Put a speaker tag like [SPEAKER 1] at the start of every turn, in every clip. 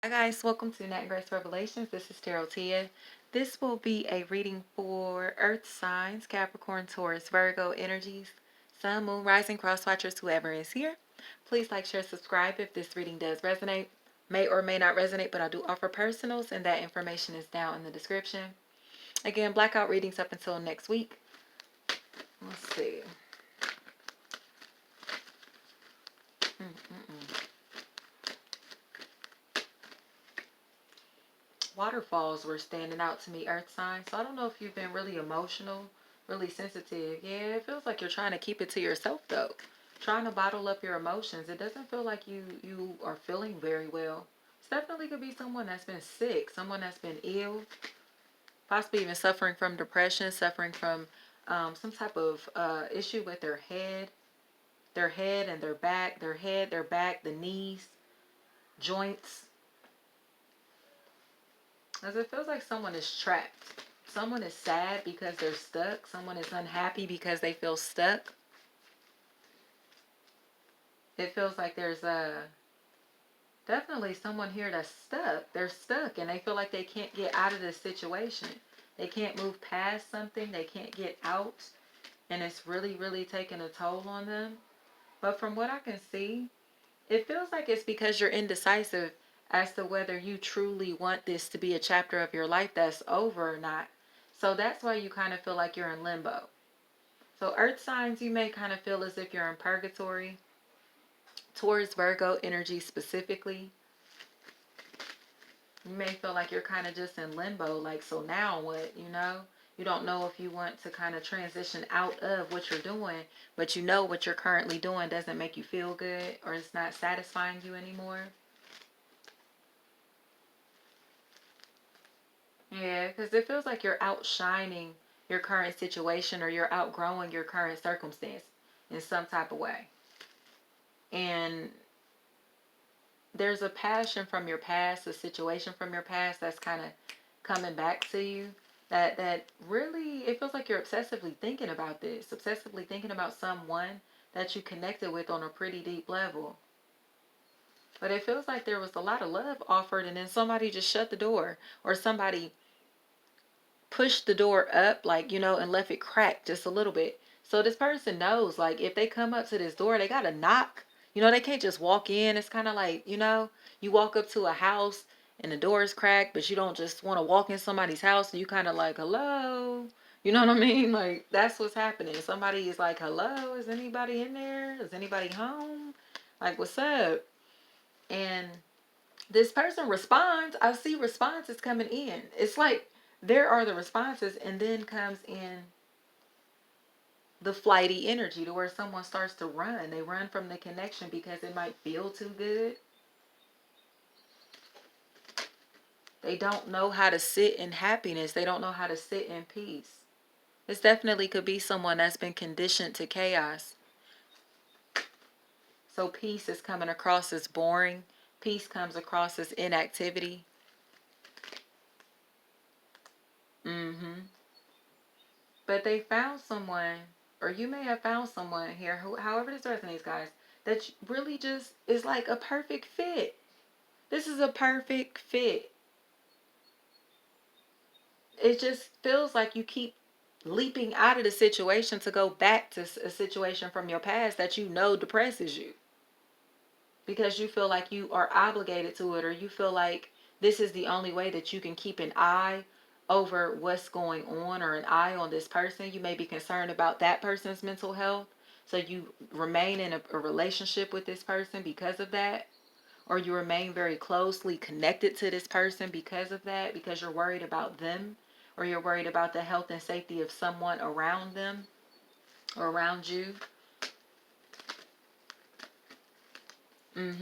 [SPEAKER 1] Hi guys, welcome to Nat and Grace Revelations. This is Tarot Tia. This will be a reading for Earth signs, Capricorn, Taurus, Virgo energies, Sun, Moon, Rising, Cross Watchers, whoever is here. Please like, share, subscribe if this reading does resonate. May or may not resonate, but I do offer personals, and that information is down in the description. Again, blackout readings up until next week. Let's see. Waterfalls were standing out to me, Earth signs. So I don't know if you've been really emotional, really sensitive. Yeah, it feels like you're trying to keep it to yourself though. Trying to bottle up your emotions. It doesn't feel like you are feeling very well. It's definitely could be someone that's been sick, someone that's been ill, possibly even suffering from depression, suffering from some type of issue with their head and their back, their back, the knees, joints. As it feels like someone is trapped. Someone is sad because they're stuck. Someone is unhappy because they feel stuck. It feels like there's definitely someone here that's stuck. They're stuck and they feel like they can't get out of this situation. They can't move past something. They can't get out. And it's really, really taking a toll on them. But from what I can see, it feels like it's because you're indecisive as to whether you truly want this to be a chapter of your life that's over or not. So that's why you kind of feel like you're in limbo. So earth signs, you may kind of feel as if you're in purgatory. Taurus, Virgo energy specifically, you may feel like you're kind of just in limbo. Like, so now what, you know? You don't know if you want to kind of transition out of what you're doing, but you know what you're currently doing doesn't make you feel good or it's not satisfying you anymore. Yeah, because it feels like you're outshining your current situation or you're outgrowing your current circumstance in some type of way. And there's a passion from your past, a situation from your past that's kind of coming back to you. That really, it feels like you're obsessively thinking about this, obsessively thinking about someone that you connected with on a pretty deep level. But it feels like there was a lot of love offered and then somebody just shut the door, or somebody pushed the door up, like, and left it cracked just a little bit. So this person knows, like, if they come up to this door, they got to knock. They can't just walk in. It's kind of like, you walk up to a house and the door is cracked, but you don't just want to walk in somebody's house and you kind of like, hello. You know what I mean? Like, that's what's happening. Somebody is like, hello, is anybody in there? Is anybody home? Like, what's up? And this person responds. I see responses coming in. It's like there are the responses, and then comes in the flighty energy to where someone starts to run. They run from the connection because it might feel too good. They don't know how to sit in happiness. They don't know how to sit in peace. This definitely could be someone that's been conditioned to chaos. So peace is coming across as boring. Peace comes across as inactivity. Mm-hmm. But they found someone, or you may have found someone here, who, however this resonates, guys, that really just is like a perfect fit. This is a perfect fit. It just feels like you keep leaping out of the situation to go back to a situation from your past that you know depresses you, because you feel like you are obligated to it, or you feel like this is the only way that you can keep an eye over what's going on, or an eye on this person. You may be concerned about that person's mental health, so you remain in a relationship with this person because of that, or you remain very closely connected to this person because of that, because you're worried about them, or you're worried about the health and safety of someone around them or around you.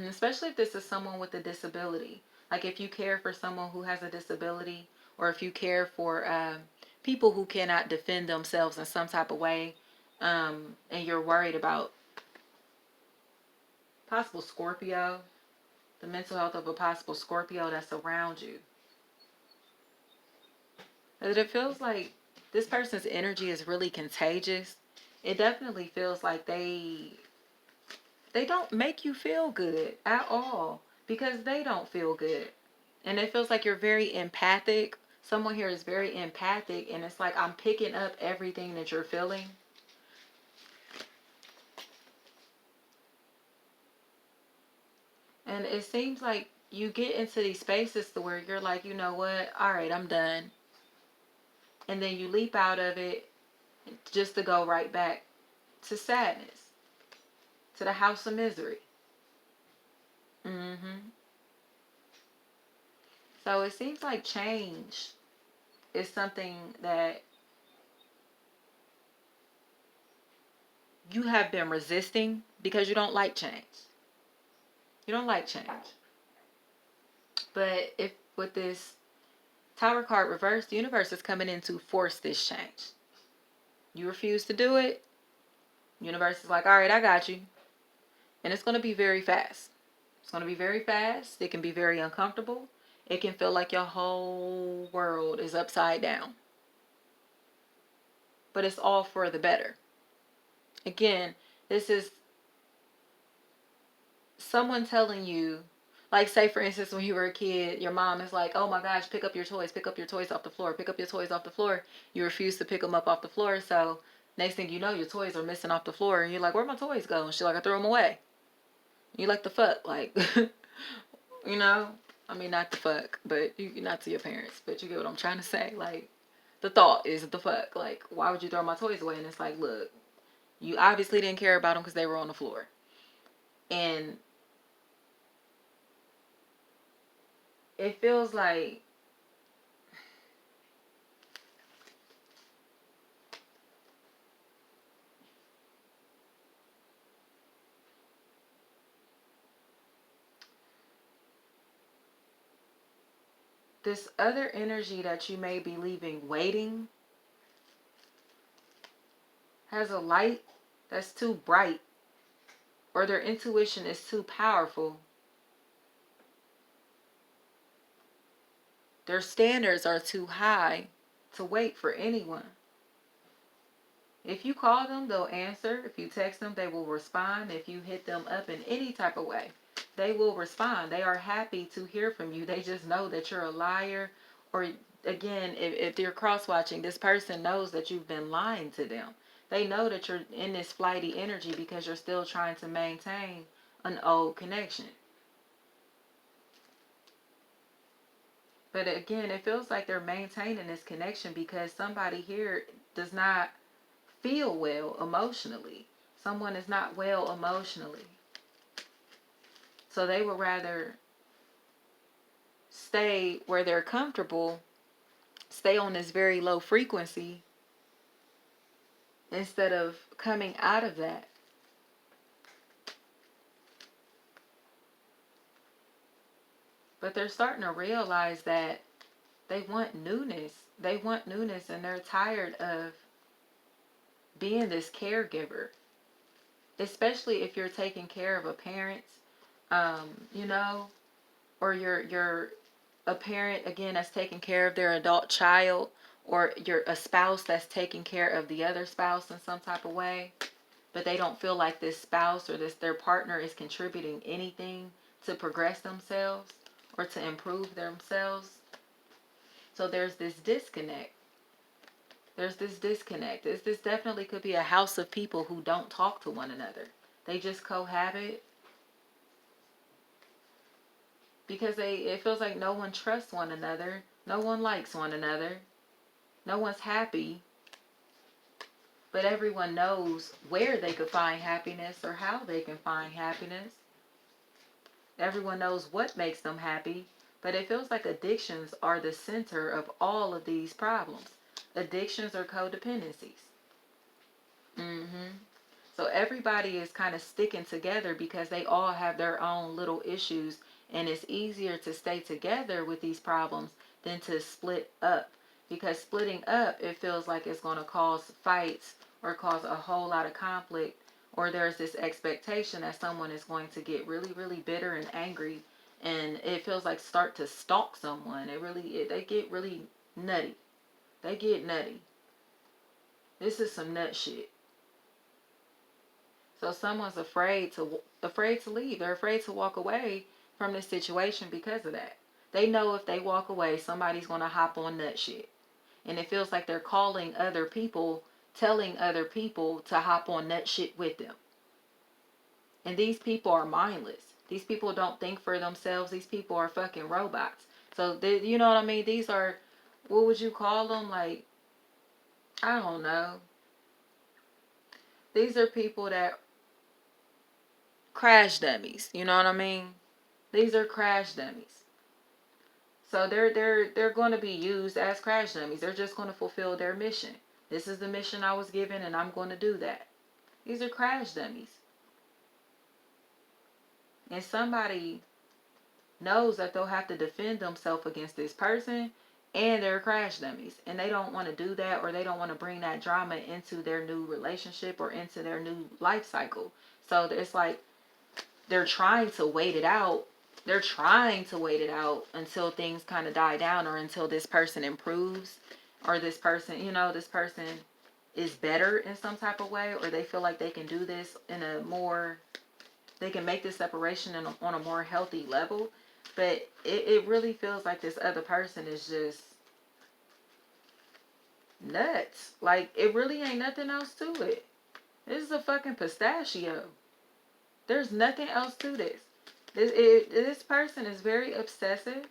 [SPEAKER 1] Especially if this is someone with a disability. Like if you care for someone who has a disability, or if you care for people who cannot defend themselves in some type of way, and you're worried about possible Scorpio, the mental health of a possible Scorpio that's around you. It feels like this person's energy is really contagious. It definitely feels like they don't make you feel good at all, because they don't feel good. And it feels like you're very empathic. Someone here is very empathic, and it's like I'm picking up everything that you're feeling. And it seems like you get into these spaces to where you're like, you know what? All right, I'm done. And then you leap out of it just to go right back to sadness, to the house of misery. Mm-hmm. So it seems like change is something that you have been resisting because you don't like change. You don't like change. But if with this Tower card reversed, the universe is coming in to force this change. You refuse to do it, universe is like, all right, I got you. And it's going to be very fast. It's going to be very fast. It can be very uncomfortable. It can feel like your whole world is upside down. But it's all for the better. Again, this is someone telling you, like, say for instance, when you were a kid, your mom is like, oh my gosh, pick up your toys off the floor, pick up your toys off the floor. You refuse to pick them up off the floor, so next thing you know, your toys are missing off the floor, and you're like, where'd my toys go? And she's like, I threw them away. You like the fuck, like, you know, I mean, not the fuck, but you not to your parents, but you get what I'm trying to say. Like, the thought is the fuck, like, why would you throw my toys away? And it's like, look, you obviously didn't care about them because they were on the floor. And it feels like this other energy that you may be leaving waiting has a light that's too bright, or their intuition is too powerful. Their standards are too high to wait for anyone. If you call them, they'll answer. If you text them, they will respond. If you hit them up in any type of way, they will respond. They are happy to hear from you. They just know that you're a liar. Or again, if they're cross-watching, this person knows that you've been lying to them. They know that you're in this flighty energy because you're still trying to maintain an old connection. But again, it feels like they're maintaining this connection because somebody here does not feel well emotionally. Someone is not well emotionally. So they would rather stay where they're comfortable, stay on this very low frequency, instead of coming out of that. But they're starting to realize that they want newness. They want newness, and they're tired of being this caregiver. Especially if you're taking care of a parent, you know, or you're a parent again that's taking care of their adult child, or you're a spouse that's taking care of the other spouse in some type of way, but they don't feel like this spouse or this their partner is contributing anything to progress themselves or to improve themselves. So there's this disconnect. This definitely could be a house of people who don't talk to one another. They just cohabit because it feels like no one trusts one another. No one likes one another. No one's happy. But everyone knows where they could find happiness or how they can find happiness. Everyone knows what makes them happy. But it feels like addictions are the center of all of these problems. Addictions are codependencies. So everybody is kind of sticking together because they all have their own little issues, and it's easier to stay together with these problems than to split up, because splitting up, it feels like it's going to cause fights or cause a whole lot of conflict, or there's this expectation that someone is going to get really, really bitter and angry, and it feels like start to stalk someone. They get really nutty. They get nutty. This is some nut shit. So someone's afraid to leave. They're afraid to walk away from this situation because of that. They know if they walk away, somebody's going to hop on that shit. And it feels like they're calling other people, telling other people to hop on that shit with them. And these people are mindless. These people don't think for themselves. These people are fucking robots. So, they, you know what I mean? These are, what would you call them? Like, I don't know. These are people that crash dummies. You know what I mean? These are crash dummies. So they're going to be used as crash dummies. They're just going to fulfill their mission. This is the mission I was given, and I'm going to do that. These are crash dummies. And somebody knows that they'll have to defend themselves against this person, and they're crash dummies. And they don't want to do that, or they don't want to bring that drama into their new relationship or into their new life cycle. So it's like they're trying to wait it out. They're trying to wait it out until things kind of die down, or until this person improves, or this person, this person is better in some type of way, or they feel like they can do this in a more, they can make this separation on a more healthy level. But it really feels like this other person is just nuts. Like, it really ain't nothing else to it. This is a fucking pistachio. There's nothing else to this. This person is very obsessive.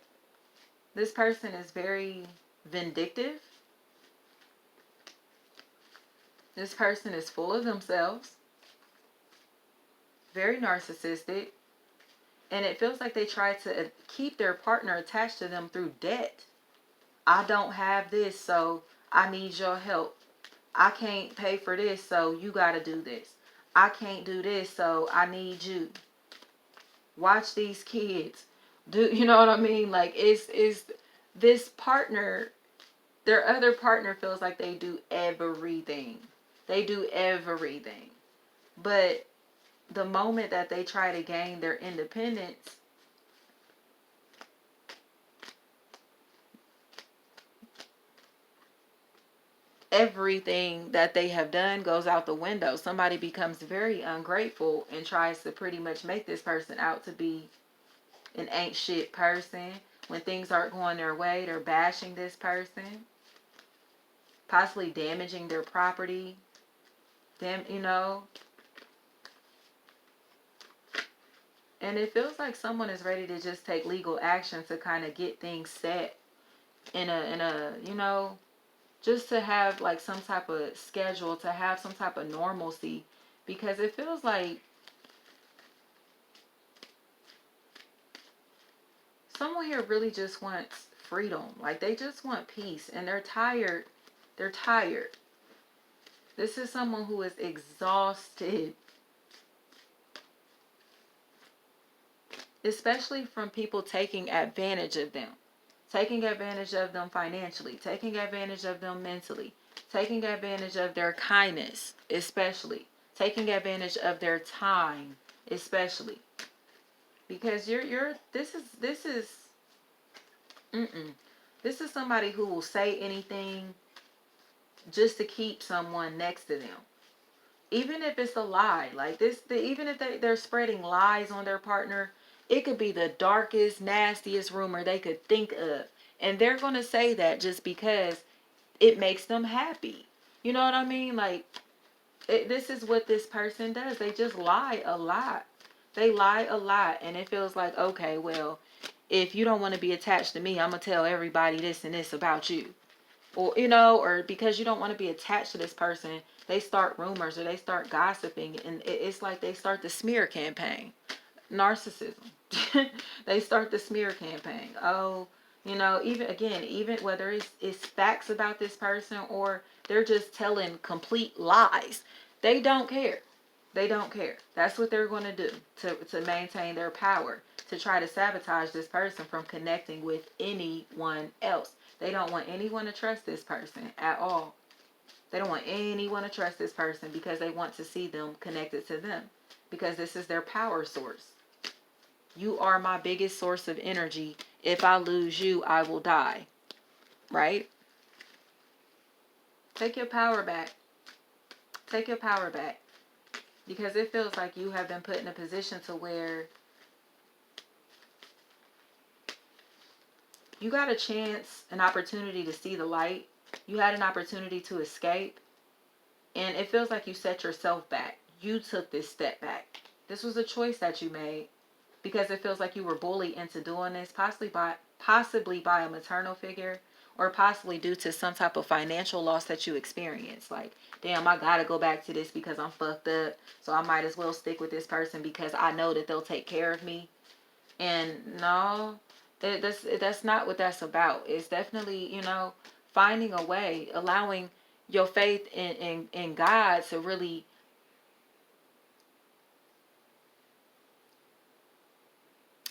[SPEAKER 1] This person is very vindictive. This person is full of themselves. Very narcissistic. And it feels like they try to keep their partner attached to them through debt. I don't have this, so I need your help. I can't pay for this, so you gotta do this. I can't do this, so I need you. Watch these kids. You know what I mean? Like, it's this partner, their other partner feels like they do everything. They do everything. But the moment that they try to gain their independence, everything that they have done goes out the window. Somebody becomes very ungrateful and tries to pretty much make this person out to be an ain't shit person. When things aren't going their way, they're bashing this person, possibly damaging their property. And it feels like someone is ready to just take legal action to kind of get things set in a just to have like some type of schedule, to have some type of normalcy, because it feels like someone here really just wants freedom. Like, they just want peace, and they're tired. They're tired. This is someone who is exhausted, especially from people taking advantage of them. Taking advantage of them financially, taking advantage of them mentally, taking advantage of their kindness, especially. Taking advantage of their time, especially. Because this is somebody who will say anything just to keep someone next to them. Even if it's a lie, like this, even if they're spreading lies on their partner, it could be the darkest, nastiest rumor they could think of. And they're going to say that just because it makes them happy. You know what I mean? Like, this is what this person does. They just lie a lot. They lie a lot. And it feels like, okay, well, if you don't want to be attached to me, I'm going to tell everybody this and this about you. Or, or because you don't want to be attached to this person, they start rumors or they start gossiping. And it's like they start the smear campaign. Narcissism. They start the smear campaign. Oh, even whether it's facts about this person or they're just telling complete lies, they don't care. They don't care. That's what they're going to do to maintain their power, to try to sabotage this person from connecting with anyone else. They don't want anyone to trust this person at all. They don't want anyone to trust this person because they want to see them connected to them, because this is their power source. You are my biggest source of energy. If I lose you, I will die. Right? Take your power back. Take your power back. Because it feels like you have been put in a position to where you got a chance, an opportunity to see the light. You had an opportunity to escape. And it feels like you set yourself back. You took this step back. This was a choice that you made because it feels like you were bullied into doing this, possibly by a maternal figure, or possibly due to some type of financial loss that you experienced. Like, damn, I gotta go back to this because I'm fucked up, so I might as well stick with this person because I know that they'll take care of me. And no, that's not what that's about. It's definitely, finding a way, allowing your faith in God to really,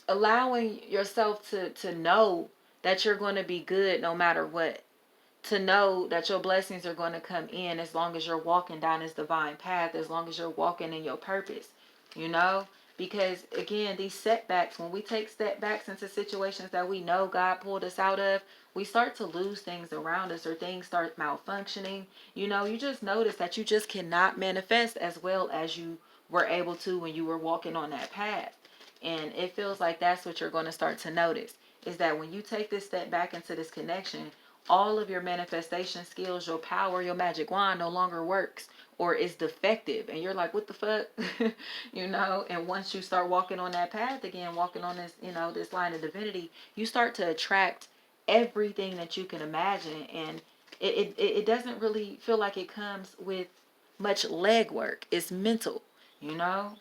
[SPEAKER 1] allowing yourself to know that you're going to be good no matter what. To know that your blessings are going to come in as long as you're walking down this divine path, as long as you're walking in your purpose, you know? Because again, these setbacks, when we take setbacks into situations that we know God pulled us out of, we start to lose things around us or things start malfunctioning. You just notice that you just cannot manifest as well as you were able to when you were walking on that path. And it feels like that's what you're going to start to notice is that when you take this step back into this connection, all of your manifestation skills, your power, your magic wand no longer works or is defective. And you're like, what the fuck? And once you start walking on that path again, walking on this, this line of divinity, you start to attract everything that you can imagine. And it doesn't really feel like it comes with much legwork. It's mental, you know?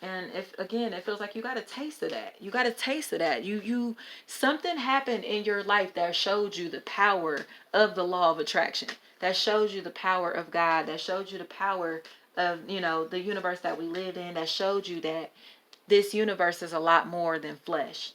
[SPEAKER 1] And if again, it feels like you got a taste of that. You got a taste of that. You something happened in your life that showed you the power of the law of attraction. That showed you the power of God. That showed you the power of, the universe that we live in. That showed you that this universe is a lot more than flesh,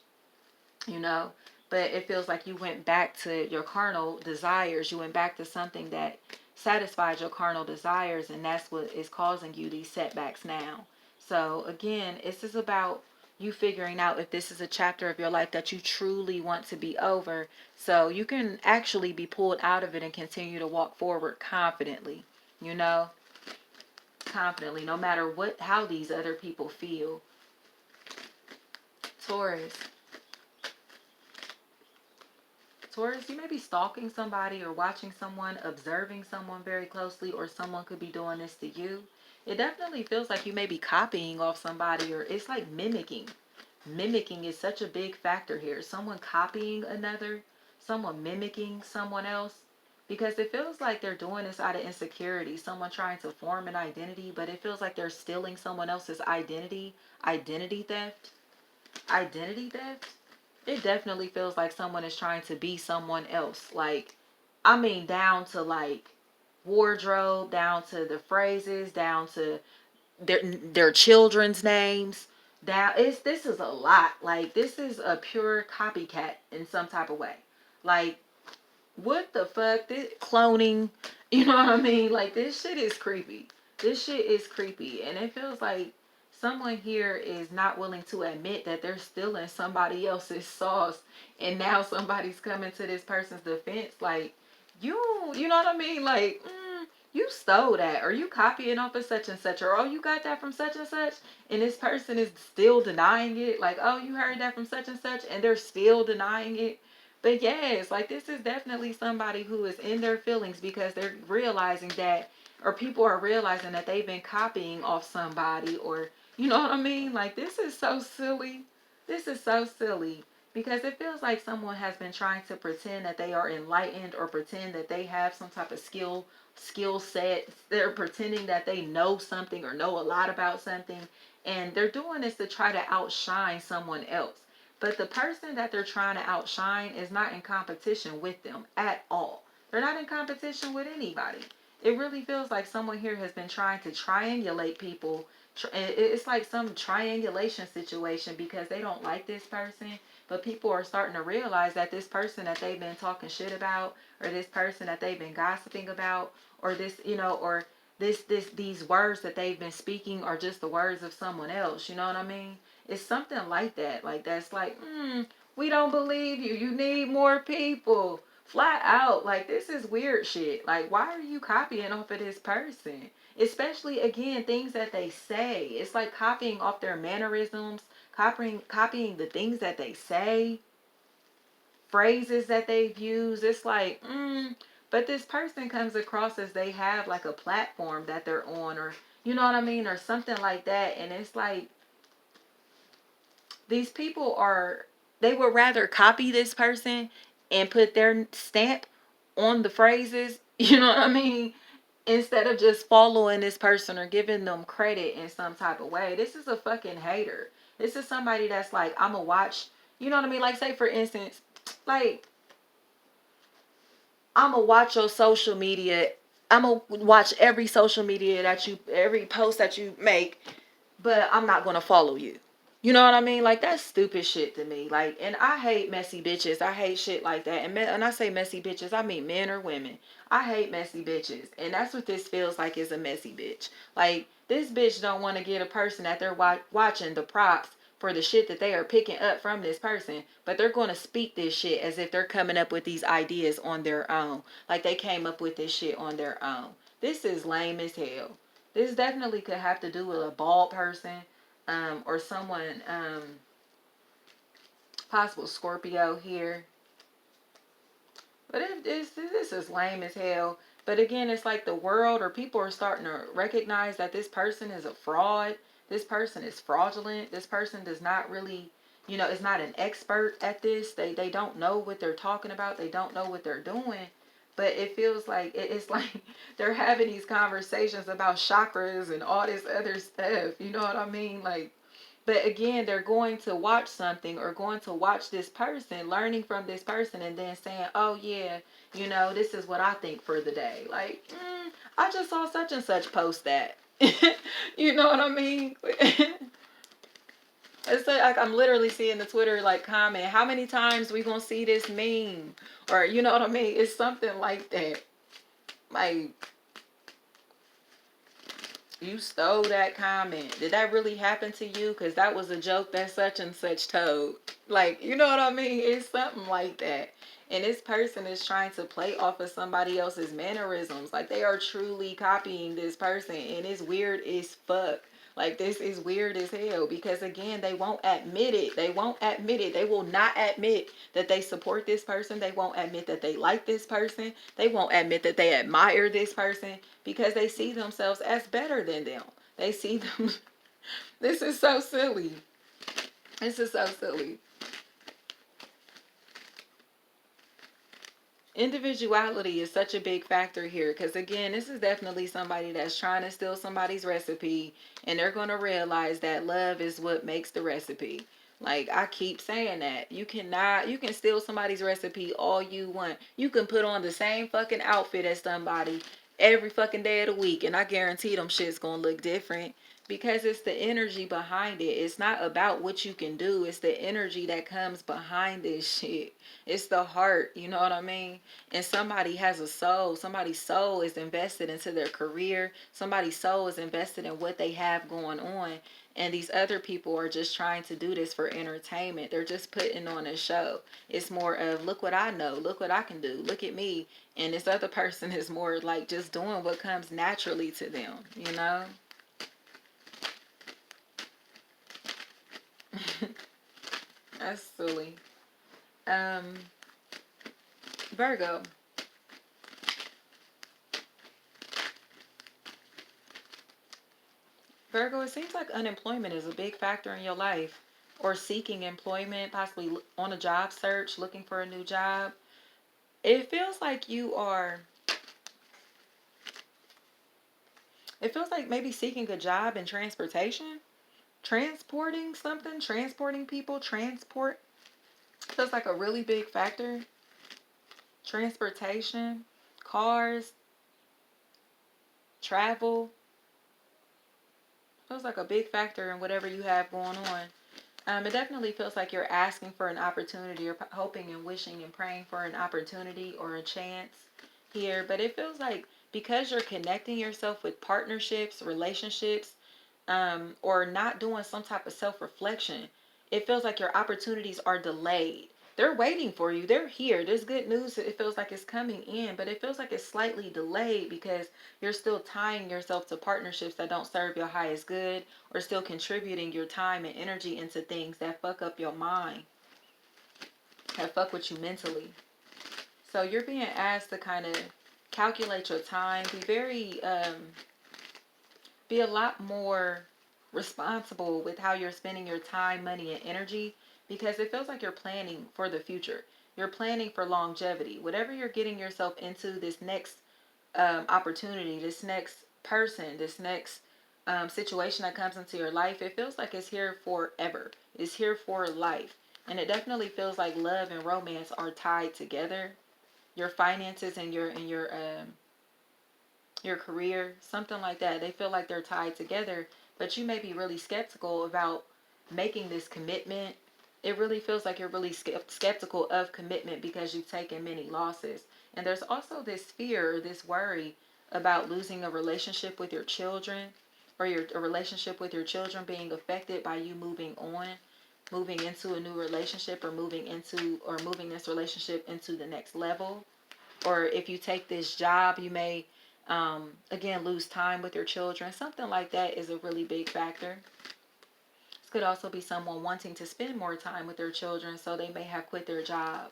[SPEAKER 1] you know. But it feels like you went back to your carnal desires. You went back to something that satisfied your carnal desires, and that's what is causing you these setbacks now. So again, this is about you figuring out if this is a chapter of your life that you truly want to be over, so you can actually be pulled out of it and continue to walk forward confidently, you know, confidently, no matter how these other people feel. Taurus. Taurus, you may be stalking somebody or watching someone, observing someone very closely, or someone could be doing this to you. It definitely feels like you may be copying off somebody, or it's like mimicking. Mimicking is such a big factor here. Someone copying another, someone mimicking someone else. Because it feels like they're doing this out of insecurity. Someone trying to form an identity, but it feels like they're stealing someone else's identity. Identity theft. Identity theft. It definitely feels like someone is trying to be someone else. Like, I mean, down to like wardrobe, down to the phrases, down to their children's names. This is a lot. Like, this is a pure copycat in some type of way. Like, what the fuck? This cloning, you know what I mean? Like, this shit is creepy. This shit is creepy. And it feels like someone here is not willing to admit that they're stealing somebody else's sauce. And now somebody's coming to this person's defense. Like, you know what I mean? Like, you stole that, or you copying off of such and such, or oh, you got that from such and such. And this person is still denying it. Like, oh, you heard that from such and such, and they're still denying it. But yes, like, this is definitely somebody who is in their feelings because they're realizing that, or people are realizing that they've been copying off somebody, or, you know what I mean? Like, this is so silly. This is so silly because it feels like someone has been trying to pretend that they are enlightened or pretend that they have some type of skill set. They're pretending that they know something or know a lot about something, and they're doing this to try to outshine someone else. But the person that they're trying to outshine is not in competition with them at all. They're not in competition with anybody. It really feels like someone here has been trying to triangulate people. It's like some triangulation situation because they don't like this person. But people are starting to realize that this person that they've been talking shit about, or this person that they've been gossiping about, or this, or these words that they've been speaking are just the words of someone else. You know what I mean? It's something like that. Like, that's like, we don't believe you. You need more people. Flat out. Like, this is weird shit. Like, why are you copying off of this person? Especially, again, things that they say. It's like copying off their mannerisms, copying the things that they say. phrases that they've used. It's like, but this person comes across as they have like a platform that they're on, or you know what I mean, or something like that. And it's like, these people are, they would rather copy this person and put their stamp on the phrases, you know what I mean, instead of just following this person or giving them credit in some type of way. This is a fucking hater. This is somebody that's like, I'm gonna watch, you know what I mean? Like, say for instance, like, I'm gonna watch your social media. I'm gonna watch every social media that you, every post that you make, but I'm not gonna follow you. You know what I mean? Like, that's stupid shit to me. Like, and I hate messy bitches. I hate shit like that. And I say messy bitches, I mean men or women. I hate messy bitches. And that's what this feels like, is a messy bitch. Like, this bitch don't want to get a person that they're watching the props for the shit that they are picking up from this person, but they're going to speak this shit as if they're coming up with these ideas on their own. Like, they came up with this shit on their own. This is lame as hell. This definitely could have to do with a bald person, or someone, possible Scorpio here. But this is lame as hell. But again, it's like the world, or people are starting to recognize that this person is a fraud. This person is fraudulent. This person does not really, is not an expert at this. They don't know what they're talking about. They don't know what they're doing. But it feels like, it's like they're having these conversations about chakras and all this other stuff. You know what I mean? Like, but again, they're going to watch something, or going to watch this person, learning from this person, and then saying, oh yeah, this is what I think for the day. Like, I just saw such and such post that. You know what I mean? It's like I'm literally seeing the Twitter like comment, how many times we gonna see this meme? Or you know what I mean? It's something like that. Like, you stole that comment. Did that really happen to you? Because that was a joke that such and such told. Like, you know what I mean? It's something like that. And this person is trying to play off of somebody else's mannerisms. Like, they are truly copying this person. And it's weird as fuck. Like, this is weird as hell. Because, again, they won't admit it. They won't admit it. They will not admit that they support this person. They won't admit that they like this person. They won't admit that they admire this person, because they see themselves as better than them. They see them. This is so silly. This is so silly. Individuality is such a big factor here, because again, this is definitely somebody that's trying to steal somebody's recipe, and they're going to realize that love is what makes the recipe. Like, I keep saying that. You can steal somebody's recipe all you want. You can put on the same fucking outfit as somebody every fucking day of the week, and I guarantee them shit's going to look different, because it's the energy behind it. It's not about what you can do. It's the energy that comes behind this shit. It's the heart, you know what I mean? And somebody has a soul. Somebody's soul is invested into their career. Somebody's soul is invested in what they have going on. And these other people are just trying to do this for entertainment. They're just putting on a show. It's more of, look what I know. Look what I can do. Look at me. And this other person is more like just doing what comes naturally to them, you know? That's silly. Um, Virgo. Virgo, it seems like unemployment is a big factor in your life, or seeking employment, possibly on a job search, looking for a new job. It feels like it feels like maybe seeking a job in transportation, transporting something, transporting people, transport. Feels like a really big factor. Transportation, cars, travel. Feels like a big factor in whatever you have going on. It definitely feels like you're asking for an opportunity, or hoping and wishing and praying for an opportunity or a chance here. But it feels like, because you're connecting yourself with partnerships, relationships, or not doing some type of self-reflection, it feels like your opportunities are delayed. They're waiting for you. They're here. There's good news. It feels like it's coming in, but it feels like it's slightly delayed, because you're still tying yourself to partnerships that don't serve your highest good, or still contributing your time and energy into things that fuck up your mind. that fuck with you mentally. So you're being asked to kind of calculate your time, be a lot more responsible with how you're spending your time, money, and energy, because it feels like you're planning for the future. You're planning for longevity. Whatever you're getting yourself into, this next opportunity, this next person, this next situation that comes into your life, it feels like it's here forever. It's here for life. And it definitely feels like love and romance are tied together. Your finances and your career, something like that. They feel like they're tied together, but you may be really skeptical about making this commitment. It really feels like you're really skeptical of commitment because you've taken many losses. And there's also this fear, this worry about losing a relationship with your children, or a relationship with your children being affected by you moving on, moving into a new relationship, or moving this relationship into the next level. Or if you take this job, you may again lose time with your children. Something like that is a really big factor. This could also be someone wanting to spend more time with their children, so they may have quit their job.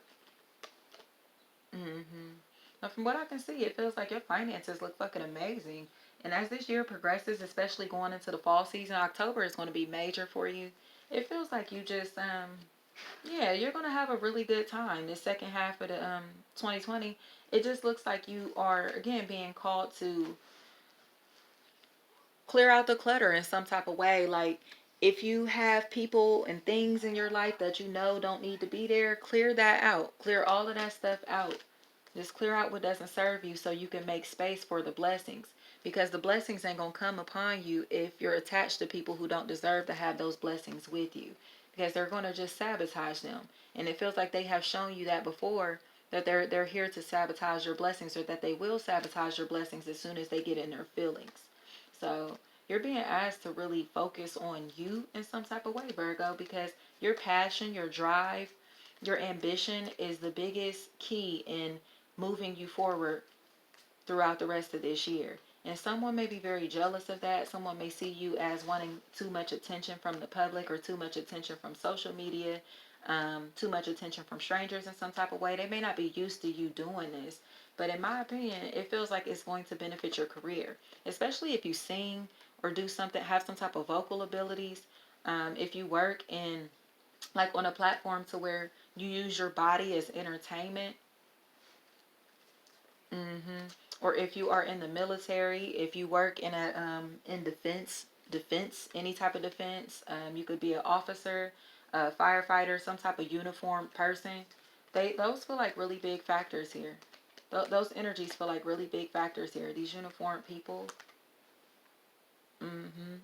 [SPEAKER 1] But from what I can see, it feels like your finances look fucking amazing. And as this year progresses, especially going into the fall season, October is going to be major for you. It feels like you just yeah, you're going to have a really good time this second half of the 2020. It just looks like you are, again, being called to clear out the clutter in some type of way. Like, if you have people and things in your life that you know don't need to be there, clear that out. Clear all of that stuff out. Just clear out what doesn't serve you so you can make space for the blessings. Because the blessings ain't going to come upon you if you're attached to people who don't deserve to have those blessings with you. Because they're going to just sabotage them. And it feels like they have shown you that before, that they're here to sabotage your blessings, or that they will sabotage your blessings as soon as they get in their feelings. So you're being asked to really focus on you in some type of way, Virgo, because your passion, your drive, your ambition is the biggest key in moving you forward throughout the rest of this year. And someone may be very jealous of that. Someone may see you as wanting too much attention from the public, or too much attention from social media, too much attention from strangers in some type of way. They may not be used to you doing this. But in my opinion, it feels like it's going to benefit your career, especially if you sing or do something, have some type of vocal abilities. If you work in, like, on a platform to where you use your body as entertainment. hmm Or if you are in the military, if you work in defense, any type of defense, you could be an officer, a firefighter, some type of uniformed person. Those feel like really big factors here. Those energies feel like really big factors here. These uniformed people. Mm-hmm.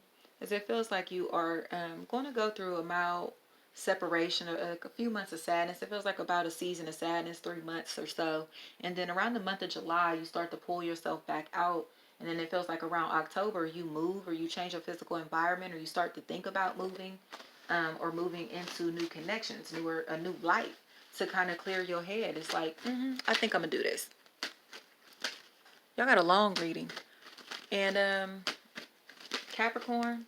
[SPEAKER 1] As it feels like you are going to go through a mild separation, a few months of sadness. It feels like about a season of sadness, 3 months or so. And then around the month of July, you start to pull yourself back out. And then it feels like around October, you move, or you change your physical environment, or you start to think about moving, or moving into new connections, a new life, to kind of clear your head. It's like, I think I'm going to do this. Y'all got a long reading. And Capricorn,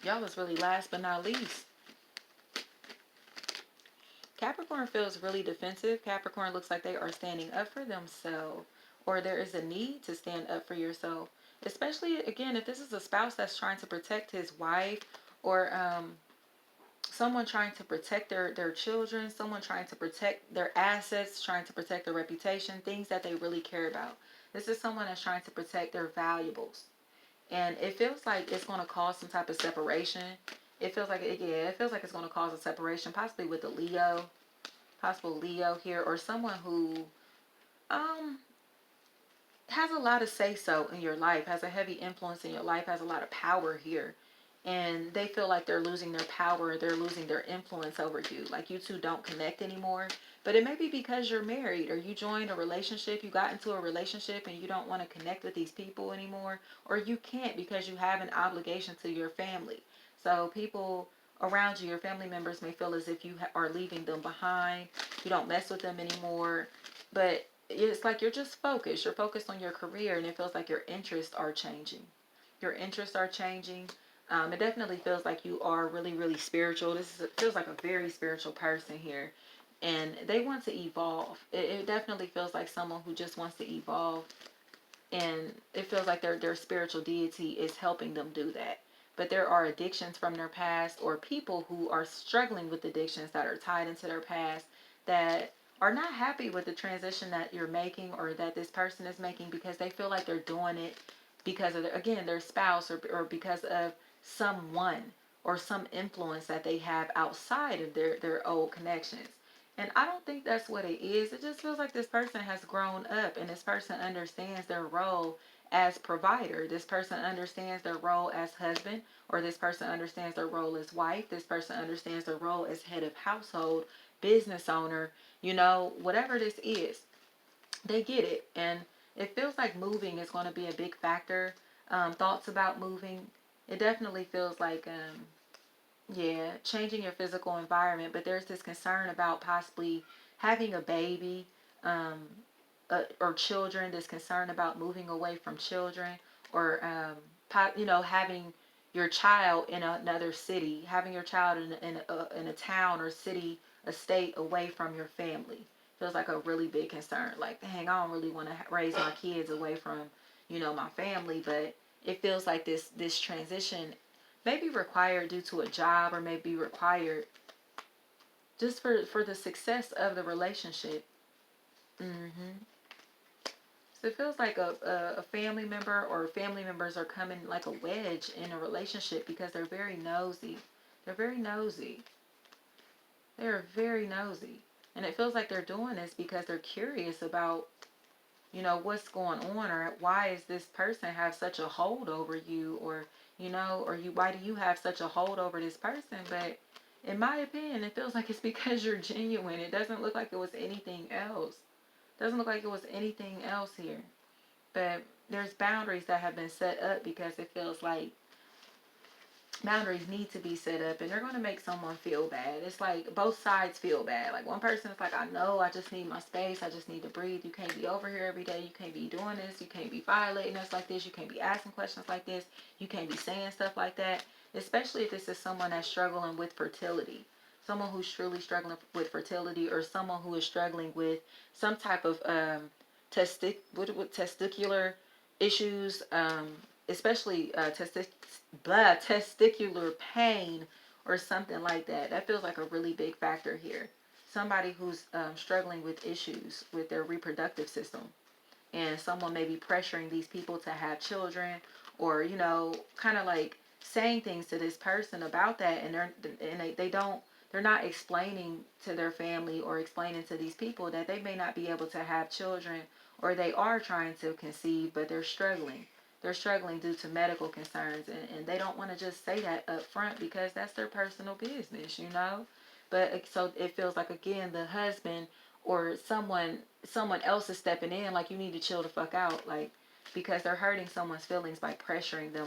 [SPEAKER 1] y'all was really last but not least. Capricorn feels really defensive. Capricorn looks like they are standing up for themselves, or there is a need to stand up for yourself. Especially, again, if this is a spouse that's trying to protect his wife, or someone trying to protect their children, someone trying to protect their assets, trying to protect their reputation, things that they really care about. This is someone that's trying to protect their valuables. And it feels like it's going to cause some type of separation. It feels like, it feels like it's going to cause a separation, possibly with a Leo, possible Leo here, or someone who um has a lot of say so in your life, has a heavy influence in your life, has a lot of power here. And they feel like they're losing their power, they're losing their influence over you. Like, you two don't connect anymore. But it may be because you're married, or you joined a relationship, you got into a relationship, and you don't want to connect with these people anymore. Or you can't because you have an obligation to your family. So people around you, your family members, may feel as if you are leaving them behind. You don't mess with them anymore. But it's like you're just focused. You're focused on your career, and it feels like your interests are changing. Your interests are changing. It definitely feels like you are really, really spiritual. Feels like a very spiritual person here. and they want to evolve. It definitely feels like someone who just wants to evolve, and it feels like their spiritual deity is helping them do that. But there are addictions from their past, or people who are struggling with addictions that are tied into their past, that are not happy with the transition that you're making or that this person is making, because they feel like they're doing it because of again, their spouse, or because of someone or some influence that they have outside of their old connections. And I don't think that's what it is. It just feels like this person has grown up, and this person understands their role as provider. This person understands their role as husband, or this person understands their role as wife. This person understands their role as head of household, business owner, whatever this is. They get it. And it feels like moving is going to be a big factor. Thoughts about moving. It definitely feels like yeah, changing your physical environment, but there's this concern about possibly having a baby, um, or children. This concern about moving away from children, or having your child in another city, having your child in a town or city, a state away from your family. Feels like a really big concern. Like, dang, I don't really want to raise my kids away from, my family, but it feels like this transition may be required due to a job, or may be required just for the success of the relationship. hmm So it feels like a family member, or family members are coming like a wedge in a relationship, because they're very nosy. They're very nosy. They're very nosy. And it feels like they're doing this because they're curious about, what's going on, or why is this person have such a hold over you, or, why do you have such a hold over this person? But in my opinion, it feels like it's because you're genuine. It doesn't look like it was anything else. It doesn't look like it was anything else here. But there's boundaries that have been set up, because it feels like boundaries need to be set up, and they're going to make someone feel bad. It's like both sides feel bad. Like, one person is like, I know, I just need my space, I just need to breathe. You can't be over here every day. You can't be doing this. You can't be violating us like this. You can't be asking questions like this. You can't be saying stuff like that. Especially if this is someone that's struggling with fertility. Someone who's truly struggling with fertility, or someone who is struggling with some type of testicular issues, especially testicular pain, or something like that. That feels like a really big factor here. Somebody who's struggling with issues with their reproductive system, and someone may be pressuring these people to have children, or kind of like saying things to this person about that, and they're not explaining to their family, or explaining to these people that they may not be able to have children, or they are trying to conceive, but they're struggling due to medical concerns, and they don't want to just say that up front, because that's their personal business. But so it feels like, again, the husband or someone else is stepping in, like, you need to chill the fuck out, like, because they're hurting someone's feelings by pressuring them